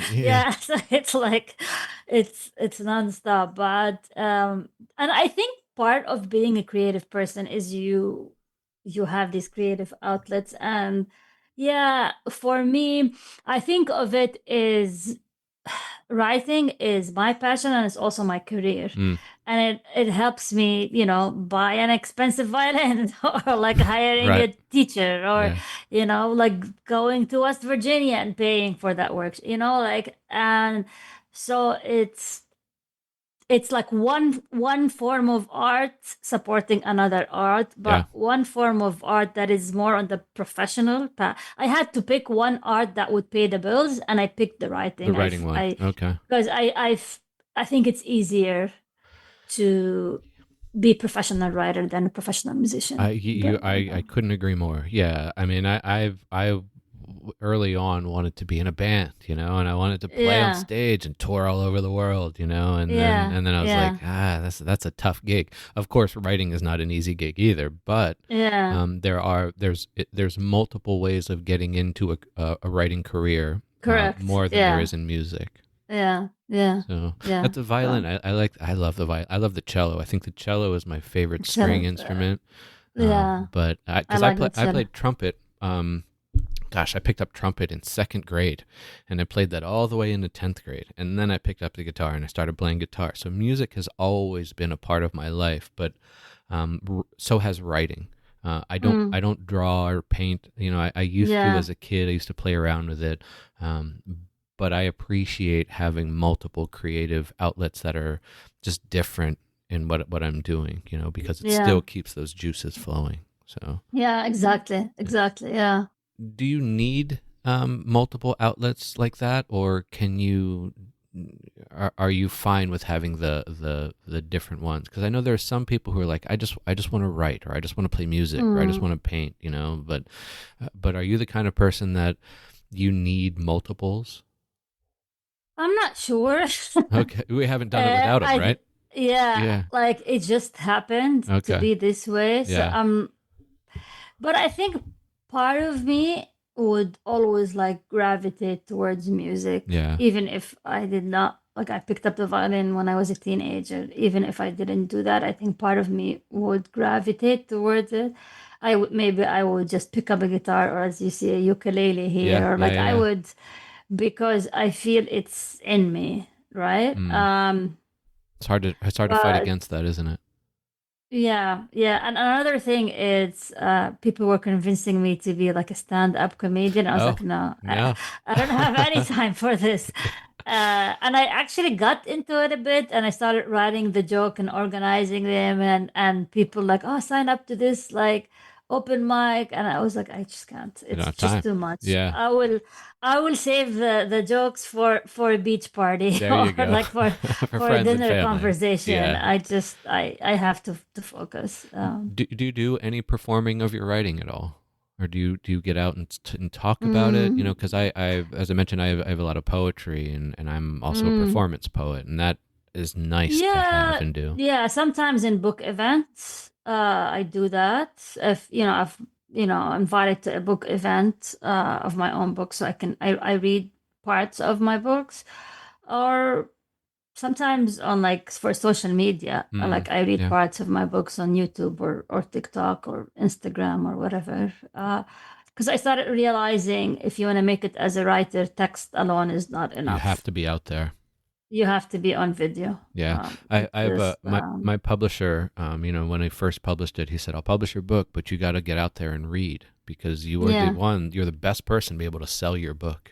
Yeah, yeah, so it's like it's nonstop. But and I think part of being a creative person is you have these creative outlets. And yeah, for me, I think of it is writing is my passion and it's also my career, mm, and it helps me, buy an expensive violin or like hiring right. a teacher, or Yeah, like going to West Virginia and paying for that work, like. And so it's like one form of art supporting another art, yeah. but one form of art that is more on the professional path. I had to pick one art that would pay the bills, and I picked the The writing. writing one. I Okay. because I think it's easier to be a professional writer than a professional musician. I couldn't agree more. Yeah, I mean, I early on wanted to be in a band, and I wanted to play on Yeah, stage and tour all over the world, and then yeah, and then I was like, yeah, that's a tough gig. Of course, writing is not an easy gig either, but yeah. there's multiple ways of getting into a writing career, Correct. more than there Yeah, is in music. yeah, yeah, So yeah. that's a violin. So I love the violin. I love the cello. I think the cello is my favorite string excellent. instrument. Yeah, But I because like play, the I cello. played trumpet. Gosh, I picked up trumpet in second grade, and I played that all the way into 10th grade. And then I picked up the guitar and I started playing guitar. So music has always been a part of my life, but so has writing. I Mm, don't draw or paint. I used to yeah, as a kid. I used to play around with it, um, but I appreciate having multiple creative outlets that are just different in what I'm doing. Because it yeah, still keeps those juices flowing. So, yeah. Exactly, exactly. Yeah. do you need multiple outlets like that, or can you? Are you fine with having the different ones? Because I know there are some people who are like, I just want to write, or I just want to play music, or I just Mm. want to paint, but are you the kind of person that you need multiples? I'm not sure. Okay, we haven't done it without them, I right? Yeah, Yeah. like it just happened to Okay. be this way. So Yeah. but I think part of me would always like gravitate towards music, Yeah. even if I did not, like, I picked up the violin when I was a teenager. Even if I didn't do that, I think part of me would gravitate towards it. Maybe I would just pick up a guitar, or as you see, a ukulele Yeah. here, or Yeah. like I Yeah. would, because I feel it's in me, right? Mm. It's hard to fight But against that, isn't it? yeah, yeah. And another thing is, people were convincing me to be like a stand-up comedian. I was Oh like, no, no. I don't have any time for this. And I actually got into it a bit, and I started writing the joke and organizing them, and people like, oh, sign up to this like open mic, and I was like, I just can't. You don't It's have just time. too much. Yeah. I will save the jokes for a beach party There you or go. like for For for a friends and dinner family. conversation. Yeah. I have to focus. Do you do any performing of your writing at all, or do you get out and talk about it? Mm, Because I as I mentioned, I have a lot of poetry, and I'm also a mm. performance poet, and that is nice to have Yeah, and do. yeah. Sometimes in book events, I do that. If I've invited to a book event of my own book, so I read parts of my books, or sometimes on like for social media, Mm, like I read yeah. parts of my books on YouTube or TikTok or Instagram or whatever. Because I started realizing if you want to make it as a writer, text alone is not You have enough. to be out there. You have to be on video. Yeah, It's I have just my publisher. When I first published it, he said, "I'll publish your book, but you got to get out there and read because yeah, you're the best person to be able to sell your book."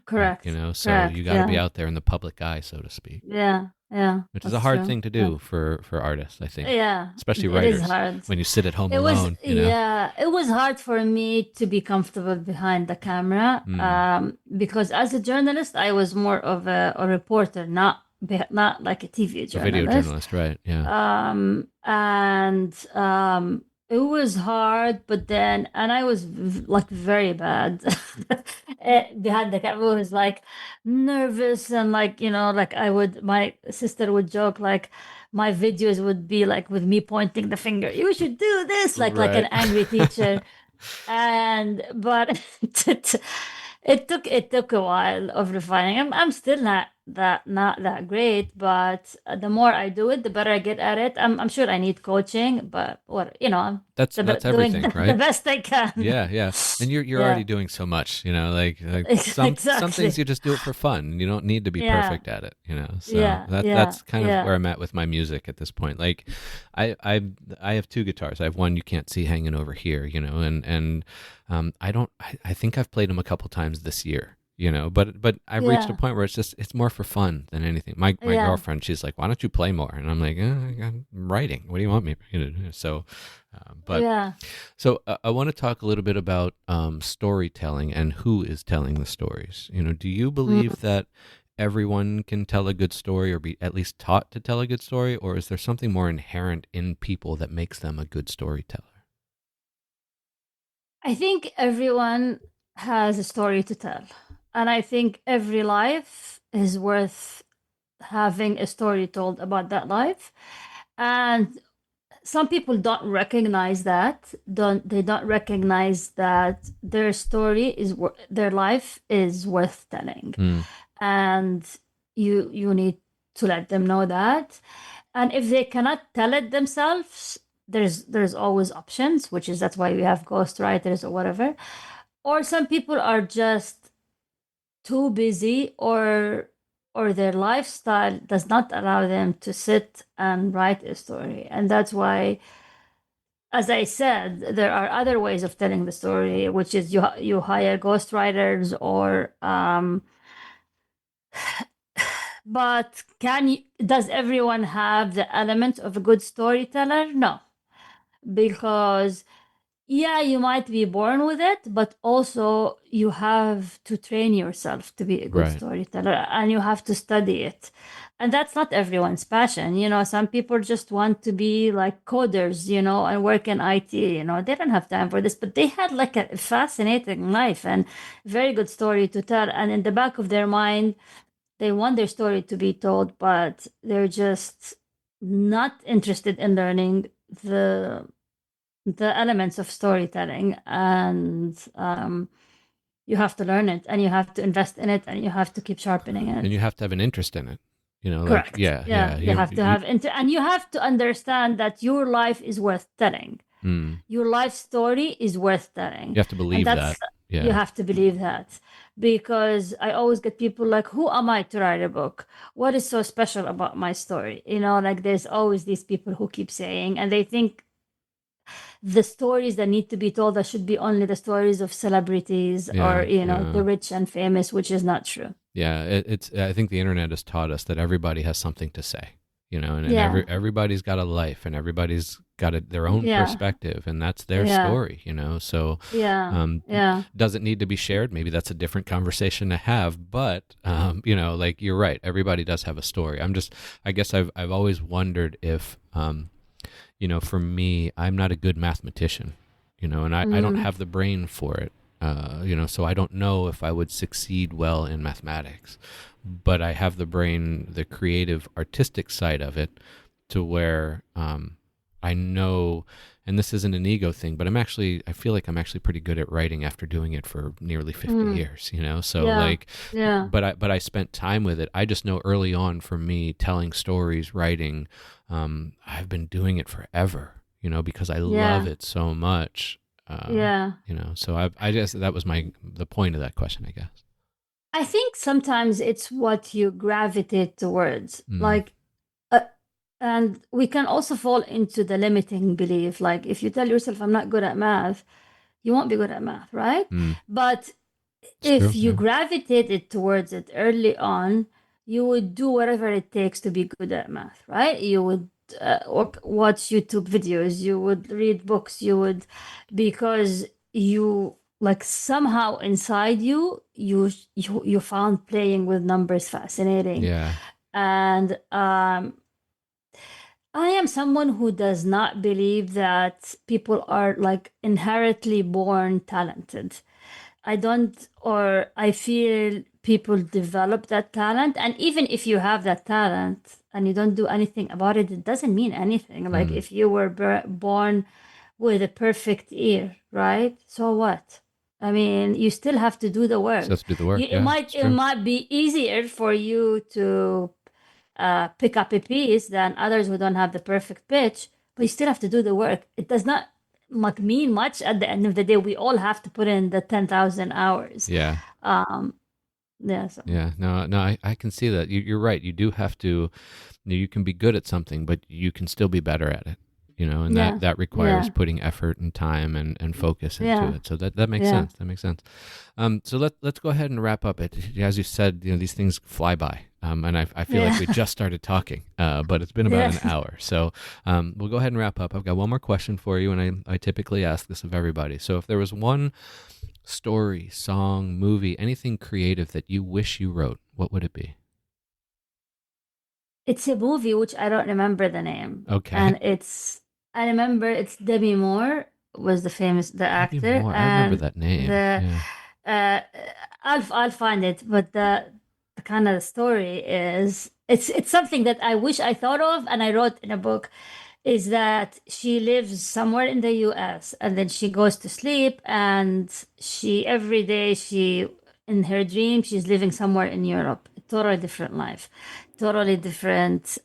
correct, So you correct. got to be Yeah, out there in the public eye, so to speak. yeah. Yeah, which is a that's hard true. thing to Yeah. do for artists, I think, Yeah, especially it is writers hard. when you sit at home It was, alone. yeah, it was hard for me to be comfortable behind the camera, Mm, because as a journalist, I was more of a reporter, not like a TV a video journalist. journalist, right? Yeah, And it was hard, but then, and I was like very bad behind the camera. I was like nervous, and like, like my sister would joke, like my videos would be like with me pointing the finger, you should do this, like an right. angry teacher. And but it took a while of refining. I'm still not that great, but the more I do it, the better I get at it. I'm sure I need coaching, but what, I'm That's doing everything, the right? best I can. Yeah, yeah. And you're already Yeah, doing so much, like some things exactly. you just do it for fun. You don't need to be Yeah, perfect at it. So yeah, yeah, that's kind of where yeah, I'm at with my music at this point. Like I have two guitars. I have one you can't see hanging over here, and I think I've played them a couple times this year. But I've reached a yeah, point where it's more for fun than anything. My yeah. girlfriend, she's like, "Why don't you play more?" And I'm like, "I'm writing. What do you want me to do?" So, but Yeah. I want to talk a little bit about storytelling and who is telling the stories. Do you Mm. believe that everyone can tell a good story or be at least taught to tell a good story, or is there something more inherent in people that makes them a good storyteller? I think everyone has a story to tell. And I think every life is worth having a story told about that life. And some people don't recognize that. Don't recognize that their story their life is worth telling. Mm, And you need to let them know that. And if they cannot tell it themselves, there's always options, which is that's why we have ghostwriters or whatever. Or some people are just too busy, or their lifestyle does not allow them to sit and write a story. And that's why, as I said, there are other ways of telling the story, which is you hire ghostwriters, or but does everyone have the element of a good storyteller? No, because yeah, you might be born with it, but also you have to train yourself to be a good right. storyteller, and you have to study it. And that's not everyone's passion. Some people just want to be like coders, and work in IT. They don't have time for this, but they had like a fascinating life and very good story to tell. And in the back of their mind, they want their story to be told, but they're just not interested in learning the elements of storytelling. And you have to learn it, and you have to invest in it, and you have to keep sharpening And it. you have to have an interest in it. Like, Correct. yeah, Yeah, yeah. you have to have and you have to understand that your life is worth telling. Mm, Your life story is worth telling. you have to And believe that. that's you Yeah. have to believe that. Because I always get people like, who am I to write a book? What is so special about my story? Like there's always these people who keep saying, and they think the stories that need to be told, that should be only the stories of celebrities, or Yeah, the yeah. rich and famous, which is not true. Yeah, it's. I think the internet has taught us that everybody has something to say, and Yeah, everybody's got a life, and everybody's got their own yeah, perspective, and that's their yeah, story. So, yeah, um, yeah. does it need to be shared? Maybe that's a different conversation to have. But, like you're right, everybody does have a story. I guess I've always wondered if, for me, I'm not a good mathematician, and I don't Mm, have the brain for it. So I don't know if I would succeed well in mathematics, but I have the brain, the creative, artistic side of it, to where I know, and this isn't an ego thing, but I feel like I'm actually pretty good at writing after doing it for nearly 50 mm, years. So yeah, like, yeah, but I spent time with it. I just know early on for me, telling stories, writing, I've been doing it forever, because I love yeah, it so much. Uh, yeah. so I guess that was the point of that question, I guess. I think sometimes it's what you gravitate towards. Mm, Like, and we can also fall into the limiting belief. Like, if you tell yourself, I'm not good at math, you won't be good at math, right? mm, But it's if true. you Yeah. gravitated towards it early on, you would do whatever it takes to be good at math, right? You would watch YouTube videos, you would read books, you would, because you like somehow inside you, you found playing with numbers fascinating. Yeah. And I am someone who does not believe that people are like inherently born talented. I don't, or I feel people develop that talent. And even if you have that talent and you don't do anything about it, it doesn't mean anything. Like Mm. if you were born with a perfect ear, right? So what? I mean, you still have to do the So work. let's do the work. It Yeah, might it's it true. might be easier for you to pick up a piece than others who don't have the perfect pitch, but you still have to do the work. It does not like mean much at the end of the day. We all have to put in the 10,000 hours. Yeah. Um, yeah, so Yeah. No, no, I can see that. You're right. You do have to, you can be good at something, but you can still be better at it. And yeah, that requires yeah, putting effort and time and focus into yeah, it. So that makes yeah, sense. That makes sense. So let's go ahead and wrap up it. As you said, these things fly by. And I feel like yeah, we just started talking, but it's been about yeah. an hour. So we'll go ahead and wrap up. I've got one more question for you, and I typically ask this of everybody. So if there was one story, song, movie, anything creative that you wish you wrote, what would it be? It's a movie which I don't remember the name, Okay. and I remember it's Demi Moore was the Debbie actor, Moore. I remember and that name. the Yeah. uh, I'll find it, but the kind of story is it's something that I wish I thought of and I wrote in a book, is that she lives somewhere in the US and then she goes to sleep, and she every day she in her dream she's living somewhere in Europe, totally different life, totally different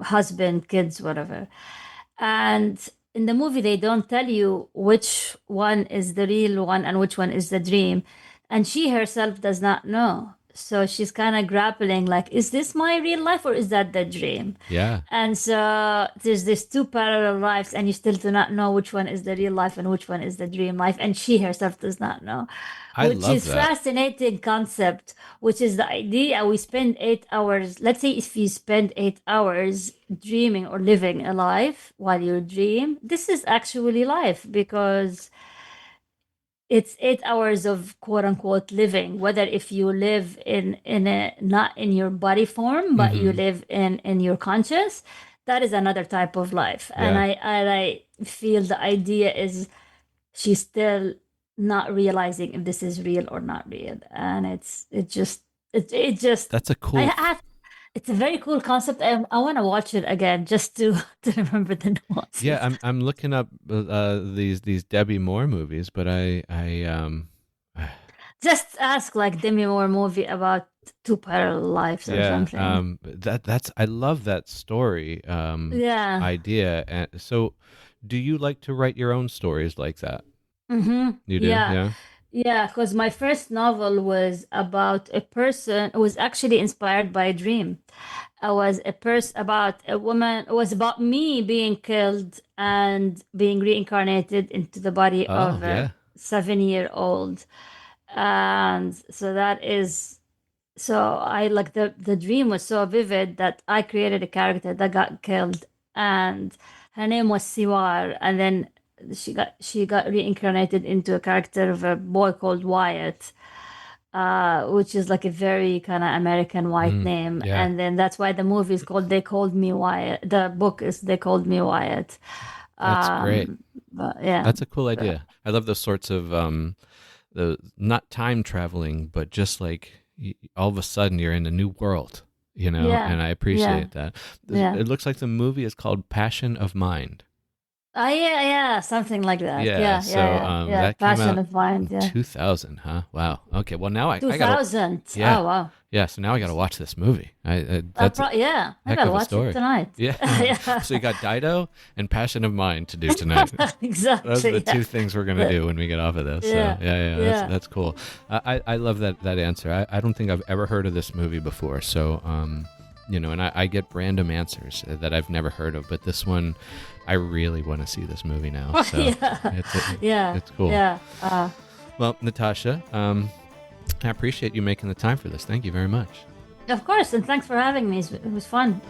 husband, kids, whatever. And in the movie they don't tell you which one is the real one and which one is the dream, and she herself does not know. So she's kind of grappling, like, is this my real life or is that the dream? Yeah. And so there's these two parallel lives, and you still do not know which one is the real life and which one is the dream life. And she herself does not know, I which love is that. fascinating concept, which is the idea we spend 8 hours. Let's say if you spend 8 hours dreaming or living a life while you dream, this is actually life because it's 8 hours of quote unquote living, whether if you live in a not in your body form but you Mm-hmm. live in your conscious, that is another type of life. And Yeah. I feel the idea is she's still not realizing if this is real or not real, and it just That's a I cool. have it's a very cool concept. I want to watch it again just to to remember the Yeah, nuances. I'm looking up these Debbie Moore movies, but Just ask like Demi Moore movie about two parallel lives or yeah, something. that's I love that story Yeah. idea. And so, do you like to write your own stories like that? Mm-hmm. You do, Yeah. yeah. Yeah, because my first novel was about a person. It was actually inspired by a dream. I was a person about a woman. It was about me being killed and being reincarnated into the body Oh, of a yeah. 7-year-old. And so that is so I like the dream was so vivid that I created a character that got killed, and her name was Siwar, and then she got reincarnated into a character of a boy called Wyatt, which is like a very kind of American white Mm, name, yeah. and then that's why the movie is called They Called Me Wyatt. The book is They Called Me Wyatt. That's great. But yeah, That's a cool so, idea. I love those sorts of the not time traveling, but just like all of a sudden you're in a new world, yeah, and I yeah, appreciate that. yeah. It looks like the movie is called Passion of Mind. Yeah, yeah, something like that. Yeah, Yeah, yeah, so yeah, yeah. that came Passion out of Mind. in Yeah, 2000, huh? Wow. Okay, well now I got to 2000. yeah. Oh wow. Yeah, so now I got to watch this movie. That's a Yeah, I heck gotta of a watch it story. tonight. Yeah. Yeah, So you got Dido and Passion of Mind to do tonight. Those are the exactly. Yeah, two things we're gonna but, do when we get off of this. So yeah, yeah, yeah. that's cool. I love that answer. I don't think I've ever heard of this movie before. So and I get random answers that I've never heard of, but this one, I really want to see this movie now. So Yeah, it's yeah, it's cool. yeah. Well, Natasha, I appreciate you making the time for this. Thank you very much. Of course, and thanks for having me. It was fun.